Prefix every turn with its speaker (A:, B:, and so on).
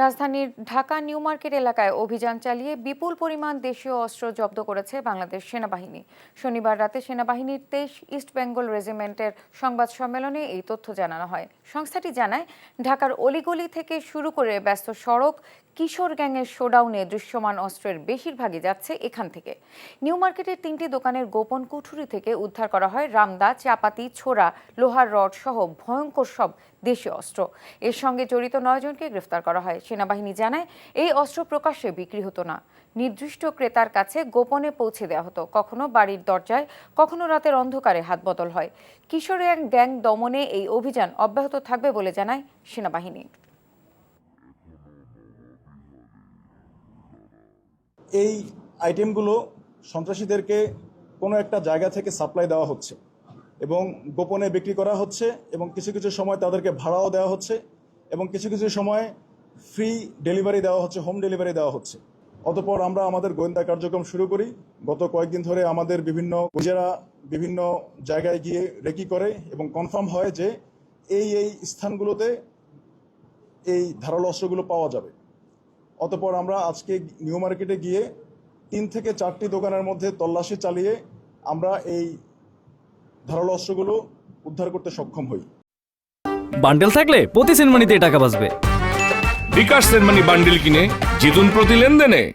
A: রাজধানীর Dhaka new market এলাকায় অভিযান চালিয়ে বিপুল পরিমাণ দেশীয় অস্ত্র জব্দ করেছে বাংলাদেশ সেনাবাহিনী। শনিবার রাতে সেনাবাহিনীর 23 ইস্ট বেঙ্গল রেজিমেন্টের সংবাদ সম্মেলনে এই তথ্য জানানো হয়। সংস্থাটি জানায়, ঢাকার অলিগলি থেকে শুরু করে ব্যস্ত সড়ক, কিশোর গ্যাংয়ের শোডাউনে দৃশ্যমান অস্ত্রের বেশিরভাগই যাচ্ছে এখান থেকে। নিউ মার্কেটের 3টি দোকানের গোপন কুঠুরি থেকে উদ্ধার করা হয় রামদা, চাপাতি, ছোড়া, লোহার রড সহ ভয়ঙ্কর সব দেশীয় অস্ত্র। এর সঙ্গে জড়িত 9 জনকে গ্রেফতার করা হয়। সেনাবাহিনী জানায়, এই অস্ত্র প্রকাশ্যে বিক্রি হতো না, নির্দিষ্ট ক্রেতার কাছে গোপনে পৌঁছে দেওয়া হতো। কখনো বাড়ির দরজায়, কখনো রাতের অন্ধকারে হাত বদল হয়। কিশোর গ্যাং দমনে এই অভিযান অব্যাহত থাকবে বলে জানায় সেনাবাহিনী।
B: এই আইটেমগুলো সন্ত্রাসীদেরকে কোনো একটা জায়গা থেকে সাপ্লাই দেওয়া হচ্ছে এবং গোপনে বিক্রি করা হচ্ছে, এবং কিছু কিছু সময় তাদেরকে ভাড়াও দেওয়া হচ্ছে, এবং কিছু কিছু সময় ফ্রি ডেলিভারি দেওয়া হচ্ছে, হোম ডেলিভারি দেওয়া হচ্ছে। অতঃপর আমরা আমাদের গোয়েন্দা কার্যক্রম শুরু করি। গত কয়েকদিন ধরে আমাদের বিভিন্ন জায়গায় গিয়ে রেকি করে এবং কনফার্ম হয় যে এই স্থানগুলোতে এই ধারালো অস্ত্রগুলো পাওয়া যাবে। অতঃপর আমরা আজকে নিউ মার্কেটে গিয়ে 3 থেকে 4টি দোকানের মধ্যে তল্লাশি চালিয়ে আমরা এই ধারালো অস্ত্রগুলো উদ্ধার করতে সক্ষম হই।
C: বান্ডেল থাকলে প্রতি সেনমানিতে টাকা বাঁচবে।
D: বিকাশ সেনমানি বান্ডেল কিনে জিতুন প্রতি লেনদেনে।